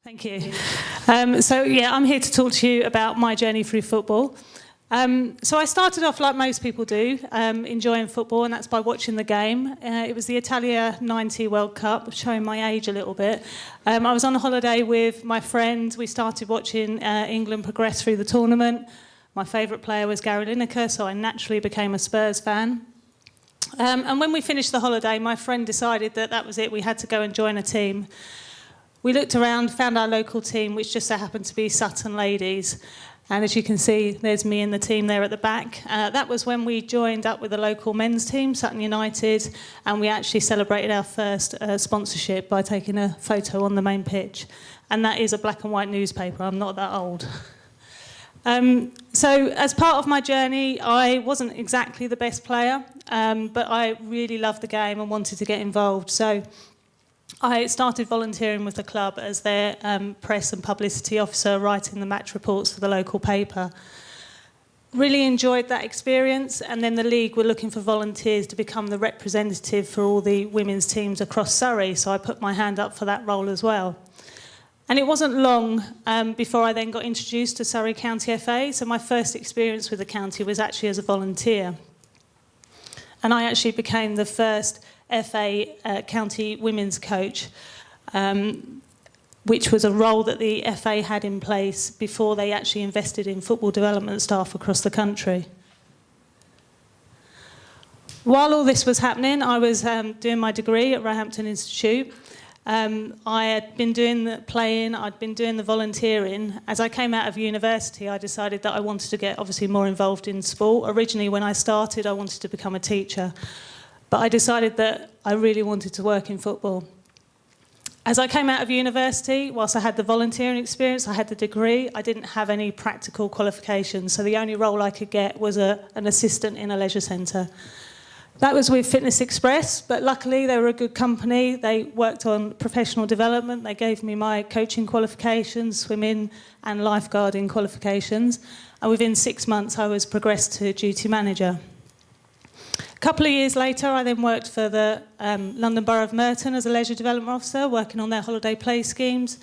Thank you. I'm here to talk to you about my journey through football. So I started off like most people do, enjoying football, and that's by watching the game. It was the Italia 90 World Cup, showing my age a little bit. I was on a holiday with my friend. We started watching England progress through the tournament. My favourite player was Gary Lineker, so I naturally became a Spurs fan. And when we finished the holiday, my friend decided that was it. We had to go and join a team. We looked around, found our local team, which just so happened to be Sutton Ladies. And as you can see, there's me and the team there at the back. That was when we joined up with the local men's team, Sutton United, and we actually celebrated our first sponsorship by taking a photo on the main pitch. And that is a black and white newspaper. I'm not that old. So as part of my journey, I wasn't exactly the best player, but I really loved the game and wanted to get involved. So I started volunteering with the club as their press and publicity officer, writing the match reports for the local paper. Really enjoyed that experience, and then the league were looking for volunteers to become the representative for all the women's teams across Surrey, so I put my hand up for that role as well. And it wasn't long before I then got introduced to Surrey County FA, so my first experience with the county was actually as a volunteer. And I actually became the first FA county women's coach, which was a role that the FA had in place before they actually invested in football development staff across the country. While all this was happening, I was doing my degree at Roehampton Institute. I had been doing the playing, I'd been doing the volunteering. As I came out of university, I decided that I wanted to get obviously more involved in sport. Originally, when I started, I wanted to become a teacher. But I decided that I really wanted to work in football. As I came out of university, whilst I had the volunteering experience, I had the degree, I didn't have any practical qualifications. So the only role I could get was an assistant in a leisure centre. That was with Fitness Express, but luckily they were a good company. They worked on professional development. They gave me my coaching qualifications, swimming and lifeguarding qualifications. And within 6 months, I was progressed to duty manager. A couple of years later, I then worked for the London Borough of Merton as a leisure development officer, working on their holiday play schemes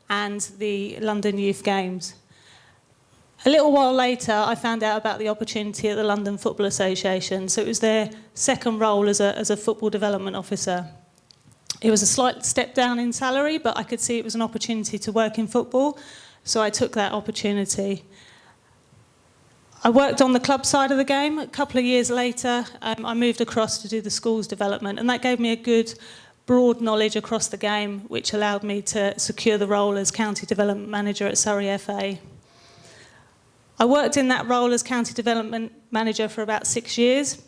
and the London Youth Games. A little while later, I found out about the opportunity at the London Football Association. So it was their second role as a football development officer. It was a slight step down in salary, but I could see it was an opportunity to work in football, so I took that opportunity. I worked on the club side of the game. A couple of years later, I moved across to do the schools development, and that gave me a good broad knowledge across the game, which allowed me to secure the role as County Development Manager at Surrey FA. I worked in that role as County Development Manager for about 6 years,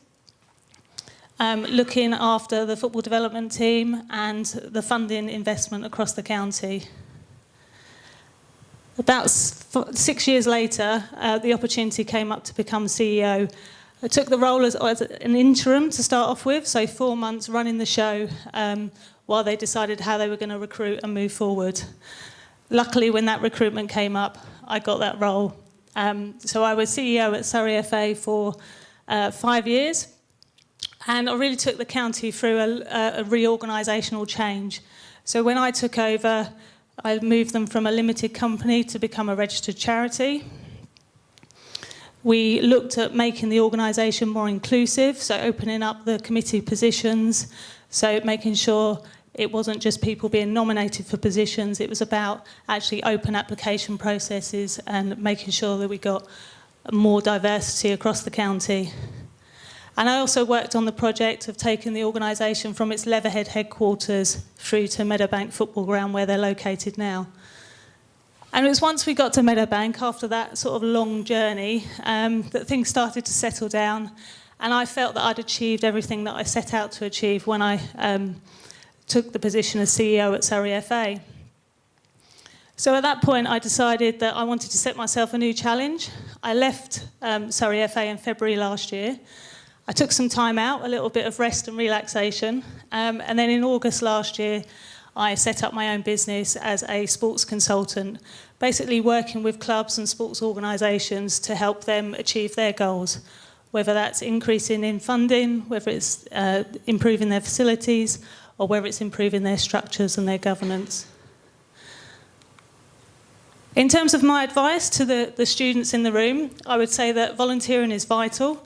looking after the football development team and the funding investment across the county. About 6 years later, the opportunity came up to become CEO. I took the role as an interim to start off with, so 4 months running the show while they decided how they were going to recruit and move forward. Luckily, when that recruitment came up, I got that role. So I was CEO at Surrey FA for 5 years, and I really took the county through a reorganisational change. So when I took over, I moved them from a limited company to become a registered charity. We looked at making the organisation more inclusive, so opening up the committee positions, so making sure it wasn't just people being nominated for positions, it was about actually open application processes and making sure that we got more diversity across the county. And I also worked on the project of taking the organisation from its Leatherhead headquarters through to Meadowbank Football Ground, where they're located now. And it was once we got to Meadowbank, after that sort of long journey, that things started to settle down, and I felt that I'd achieved everything that I set out to achieve when I took the position as CEO at Surrey FA. So at that point, I decided that I wanted to set myself a new challenge. I left Surrey FA in February last year. I took some time out, a little bit of rest and relaxation, and then in August last year, I set up my own business as a sports consultant, basically working with clubs and sports organisations to help them achieve their goals, whether that's increasing in funding, whether it's improving their facilities, or whether it's improving their structures and their governance. In terms of my advice to the students in the room, I would say that volunteering is vital.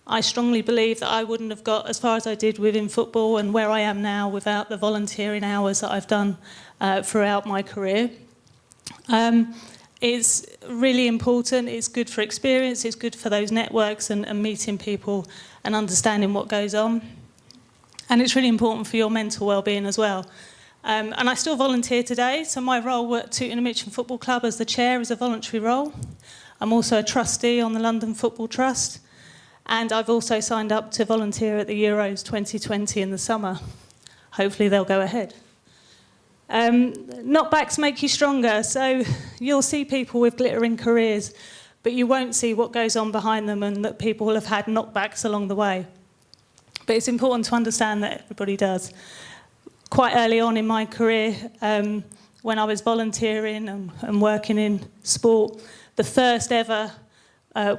I strongly believe that I wouldn't have got as far as I did within football and where I am now without the volunteering hours that I've done throughout my career. It's really important, it's good for experience, it's good for those networks and meeting people and understanding what goes on. And it's really important for your mental well-being as well. And I still volunteer today, so my role at Tooting and Mitcham Football Club as the chair is a voluntary role. I'm also a trustee on the London Football Trust, and I've also signed up to volunteer at the Euros 2020 in the summer. Hopefully they'll go ahead. Knockbacks make you stronger, so you'll see people with glittering careers, but you won't see what goes on behind them and that people will have had knockbacks along the way. But it's important to understand that everybody does. Quite early on in my career, when I was volunteering and working in sport, the first ever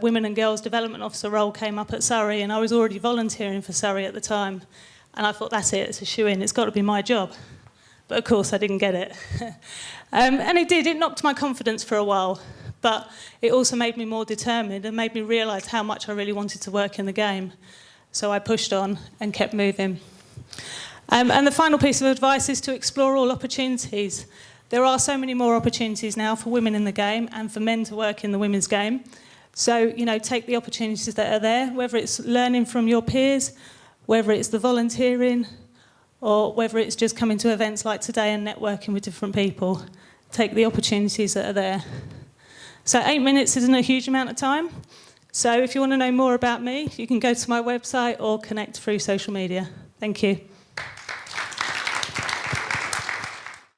Women and Girls Development Officer role came up at Surrey, and I was already volunteering for Surrey at the time. And I thought, that's it, it's a shoe-in, it's got to be my job. But of course I didn't get it. And it knocked my confidence for a while, but it also made me more determined and made me realise how much I really wanted to work in the game. So I pushed on and kept moving. And the final piece of advice is to explore all opportunities. There are so many more opportunities now for women in the game and for men to work in the women's game. So, take the opportunities that are there, whether it's learning from your peers, whether it's the volunteering, or whether it's just coming to events like today and networking with different people. Take the opportunities that are there. So 8 minutes isn't a huge amount of time. So if you want to know more about me, you can go to my website or connect through social media. Thank you.